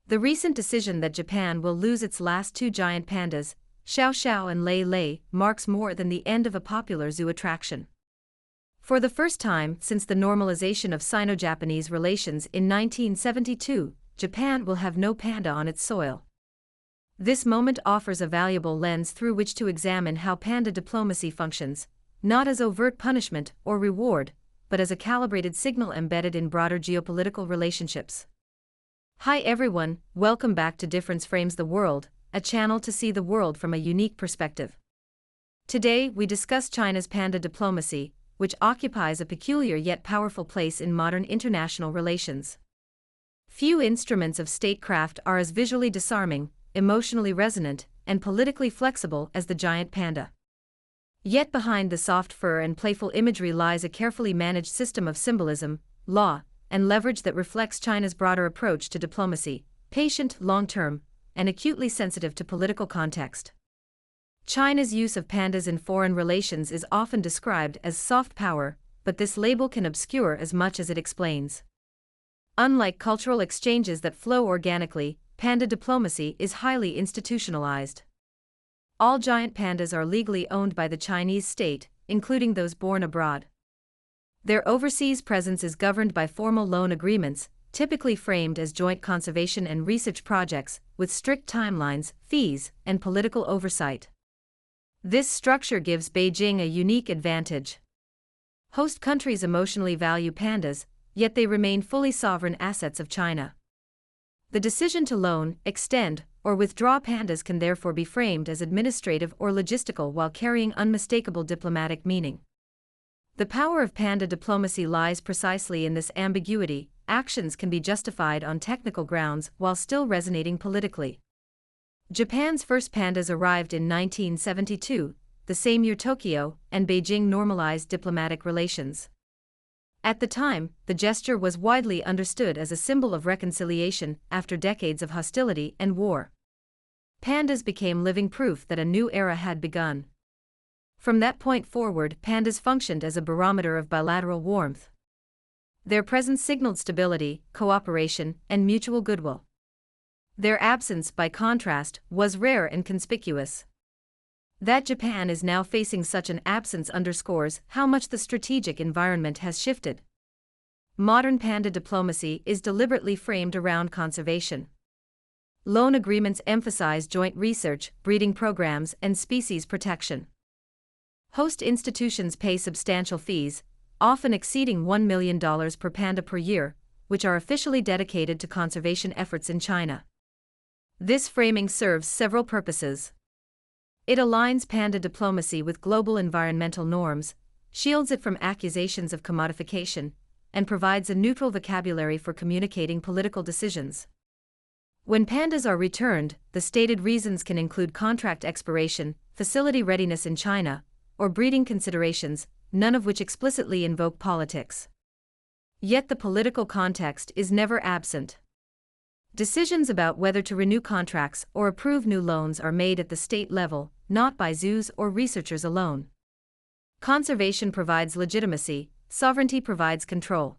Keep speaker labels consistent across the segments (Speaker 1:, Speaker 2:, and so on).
Speaker 1: The recent decision that Japan will lose its last two giant pandas, Xiao and Lei, marks more than the end of a popular zoo attraction. For the first time since the normalization of Sino-Japanese relations in 1972, Japan will have no panda on its soil. This moment offers a valuable lens through which to examine how panda diplomacy functions, not as overt punishment or reward, but as a calibrated signal embedded in broader geopolitical relationships. Hi everyone, welcome back to Difference Frames the World, a channel to see the world from a unique perspective. Today we discuss China's panda diplomacy, which occupies a peculiar yet powerful place in modern international relations. Few instruments of statecraft are as visually disarming, emotionally resonant, and politically flexible as the giant panda. Yet behind the soft fur and playful imagery lies a carefully managed system of symbolism, law, and leverage that reflects China's broader approach to diplomacy, patient, long-term, and acutely sensitive to political context. China's use of pandas in foreign relations is often described as soft power, but this label can obscure as much as it explains. Unlike cultural exchanges that flow organically, panda diplomacy is highly institutionalized. All giant pandas are legally owned by the Chinese state, including those born abroad. Their overseas presence is governed by formal loan agreements, typically framed as joint conservation and research projects, with strict timelines, fees, and political oversight. This structure gives Beijing a unique advantage. Host countries emotionally value pandas, yet they remain fully sovereign assets of China. The decision to loan, extend, or withdraw pandas can therefore be framed as administrative or logistical while carrying unmistakable diplomatic meaning. The power of panda diplomacy lies precisely in this ambiguity. Actions can be justified on technical grounds while still resonating politically. Japan's first pandas arrived in 1972, the same year Tokyo and Beijing normalized diplomatic relations. At the time, the gesture was widely understood as a symbol of reconciliation after decades of hostility and war. Pandas became living proof that a new era had begun. From that point forward, pandas functioned as a barometer of bilateral warmth. Their presence signaled stability, cooperation, and mutual goodwill. Their absence, by contrast, was rare and conspicuous. That Japan is now facing such an absence underscores how much the strategic environment has shifted. Modern panda diplomacy is deliberately framed around conservation. Loan agreements emphasize joint research, breeding programs, and species protection. Host institutions pay substantial fees, often exceeding $1 million per panda per year, which are officially dedicated to conservation efforts in China. This framing serves several purposes. It aligns panda diplomacy with global environmental norms, shields it from accusations of commodification, and provides a neutral vocabulary for communicating political decisions. When pandas are returned, the stated reasons can include contract expiration, facility readiness in China, or breeding considerations, none of which explicitly invoke politics. Yet the political context is never absent. Decisions about whether to renew contracts or approve new loans are made at the state level, not by zoos or researchers alone. Conservation provides legitimacy, sovereignty provides control.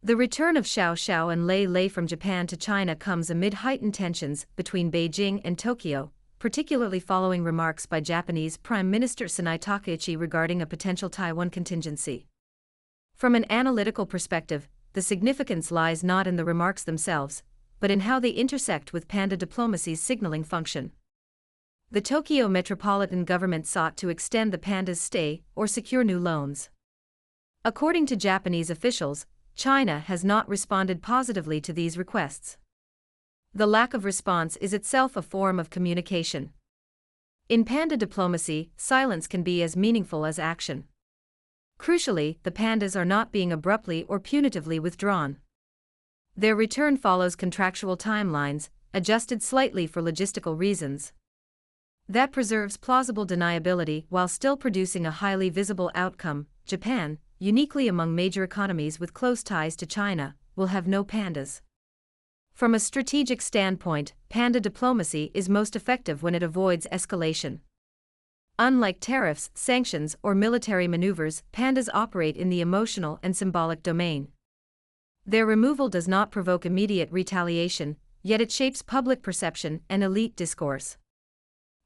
Speaker 1: The return of Xiao and Lei from Japan to China comes amid heightened tensions between Beijing and Tokyo, particularly following remarks by Japanese Prime Minister Sanae Takaichi regarding a potential Taiwan contingency. From an analytical perspective, the significance lies not in the remarks themselves, but in how they intersect with panda diplomacy's signaling function. The Tokyo metropolitan government sought to extend the pandas' stay or secure new loans. According to Japanese officials, China has not responded positively to these requests. The lack of response is itself a form of communication. In panda diplomacy, silence can be as meaningful as action. Crucially, the pandas are not being abruptly or punitively withdrawn. Their return follows contractual timelines, adjusted slightly for logistical reasons. That preserves plausible deniability while still producing a highly visible outcome. Japan, uniquely among major economies with close ties to China, will have no pandas. From a strategic standpoint, panda diplomacy is most effective when it avoids escalation. Unlike tariffs, sanctions, or military maneuvers, pandas operate in the emotional and symbolic domain. Their removal does not provoke immediate retaliation, yet it shapes public perception and elite discourse.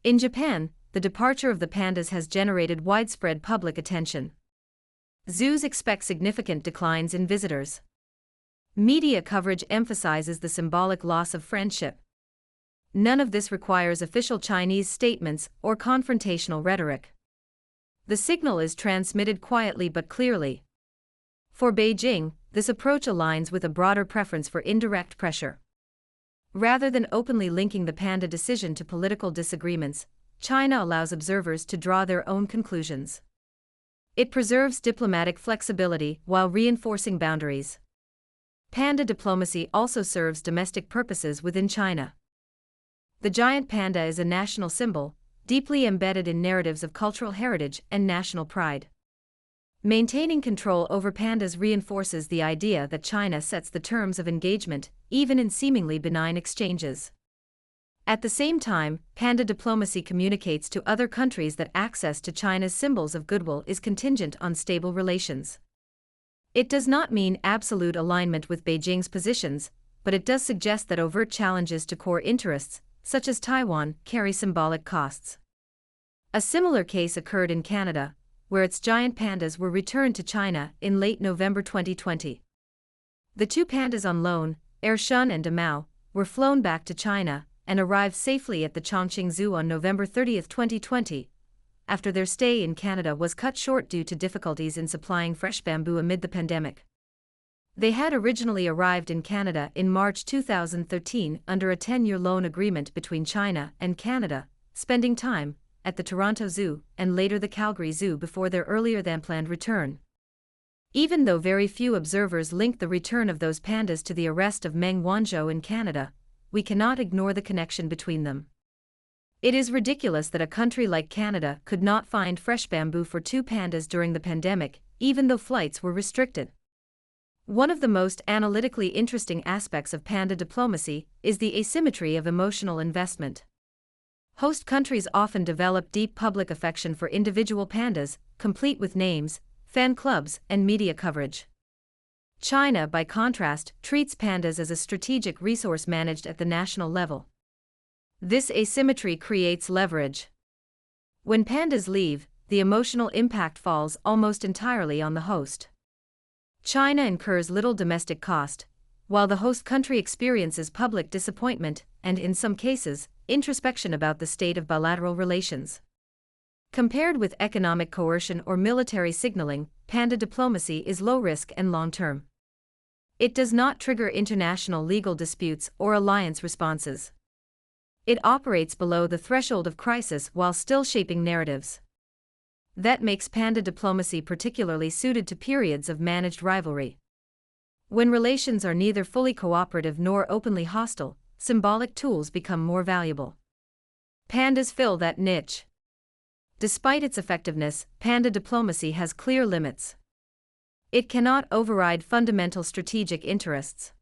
Speaker 1: In Japan, the departure of the pandas has generated widespread public attention. Zoos expect significant declines in visitors. Media coverage emphasizes the symbolic loss of friendship. None of this requires official Chinese statements or confrontational rhetoric. The signal is transmitted quietly but clearly. For Beijing, this approach aligns with a broader preference for indirect pressure. Rather than openly linking the panda decision to political disagreements, China allows observers to draw their own conclusions. It preserves diplomatic flexibility while reinforcing boundaries. Panda diplomacy also serves domestic purposes within China. The giant panda is a national symbol, deeply embedded in narratives of cultural heritage and national pride. Maintaining control over pandas reinforces the idea that China sets the terms of engagement, even in seemingly benign exchanges. At the same time, panda diplomacy communicates to other countries that access to China's symbols of goodwill is contingent on stable relations. It does not mean absolute alignment with Beijing's positions, but it does suggest that overt challenges to core interests, such as Taiwan, carry symbolic costs. A similar case occurred in Canada, where its giant pandas were returned to China in late November 2020. The two pandas on loan, Ershun and Damao, were flown back to China and arrived safely at the Chongqing Zoo on November 30, 2020, after their stay in Canada was cut short due to difficulties in supplying fresh bamboo amid the pandemic. They had originally arrived in Canada in March 2013 under a 10-year loan agreement between China and Canada, spending time at the Toronto Zoo and later the Calgary Zoo before their earlier-than-planned return. Even though very few observers link the return of those pandas to the arrest of Meng Wanzhou in Canada, we cannot ignore the connection between them. It is ridiculous that a country like Canada could not find fresh bamboo for two pandas during the pandemic, even though flights were restricted. One of the most analytically interesting aspects of panda diplomacy is the asymmetry of emotional investment. Host countries often develop deep public affection for individual pandas, complete with names, fan clubs, and media coverage. China, by contrast, treats pandas as a strategic resource managed at the national level. This asymmetry creates leverage. When pandas leave, the emotional impact falls almost entirely on the host. China incurs little domestic cost, while the host country experiences public disappointment and, in some cases, introspection about the state of bilateral relations. Compared with economic coercion or military signaling, panda diplomacy is low risk and long-term. It does not trigger international legal disputes or alliance responses. It operates below the threshold of crisis while still shaping narratives. That makes panda diplomacy particularly suited to periods of managed rivalry. When relations are neither fully cooperative nor openly hostile, symbolic tools become more valuable. Pandas fill that niche. Despite its effectiveness, panda diplomacy has clear limits. It cannot override fundamental strategic interests.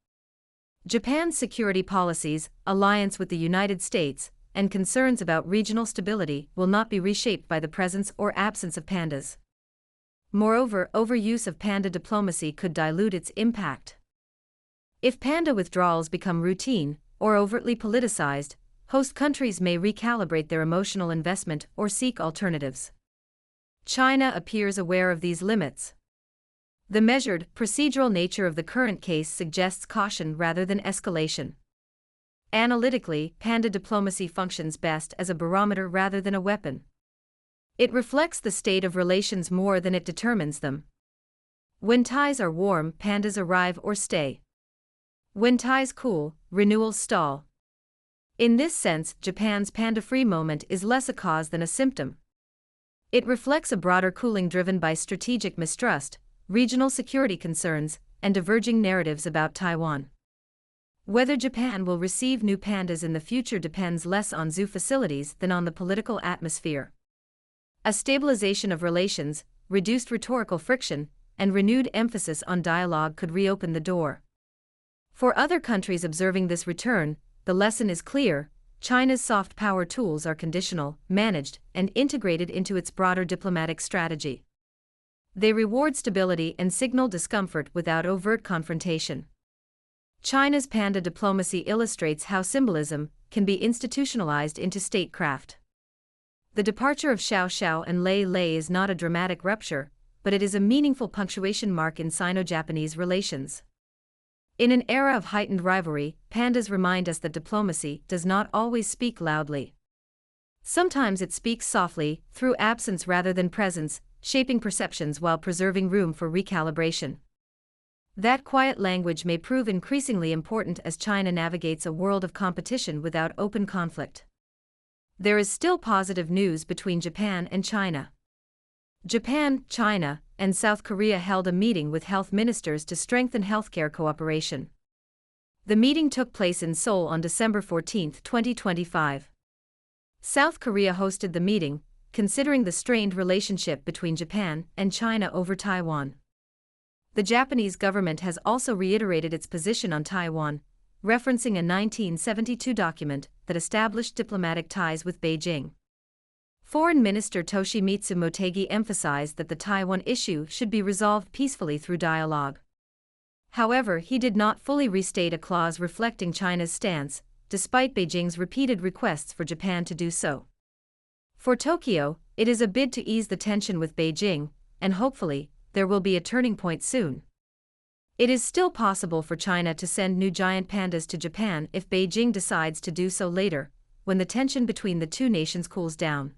Speaker 1: Japan's security policies, alliance with the United States, and concerns about regional stability will not be reshaped by the presence or absence of pandas. Moreover, overuse of panda diplomacy could dilute its impact. If panda withdrawals become routine or overtly politicized, host countries may recalibrate their emotional investment or seek alternatives. China appears aware of these limits. The measured, procedural nature of the current case suggests caution rather than escalation. Analytically, panda diplomacy functions best as a barometer rather than a weapon. It reflects the state of relations more than it determines them. When ties are warm, pandas arrive or stay. When ties cool, renewals stall. In this sense, Japan's panda-free moment is less a cause than a symptom. It reflects a broader cooling driven by strategic mistrust, regional security concerns, and diverging narratives about Taiwan. Whether Japan will receive new pandas in the future depends less on zoo facilities than on the political atmosphere. A stabilization of relations, reduced rhetorical friction, and renewed emphasis on dialogue could reopen the door. For other countries observing this return, the lesson is clear: China's soft power tools are conditional, managed, and integrated into its broader diplomatic strategy. They reward stability and signal discomfort without overt confrontation. China's panda diplomacy illustrates how symbolism can be institutionalized into statecraft. The departure of Xiao and Lei is not a dramatic rupture, but it is a meaningful punctuation mark in Sino-Japanese relations. In an era of heightened rivalry, pandas remind us that diplomacy does not always speak loudly. Sometimes it speaks softly, through absence rather than presence, shaping perceptions while preserving room for recalibration. That quiet language may prove increasingly important as China navigates a world of competition without open conflict. There is still positive news between Japan and China. Japan, China, and South Korea held a meeting with health ministers to strengthen healthcare cooperation. The meeting took place in Seoul on December 14, 2025. South Korea hosted the meeting, considering the strained relationship between Japan and China over Taiwan. The Japanese government has also reiterated its position on Taiwan, referencing a 1972 document that established diplomatic ties with Beijing. Foreign Minister Toshimitsu Motegi emphasized that the Taiwan issue should be resolved peacefully through dialogue. However, he did not fully restate a clause reflecting China's stance, despite Beijing's repeated requests for Japan to do so. For Tokyo, it is a bid to ease the tension with Beijing, and hopefully, there will be a turning point soon. It is still possible for China to send new giant pandas to Japan if Beijing decides to do so later, when the tension between the two nations cools down.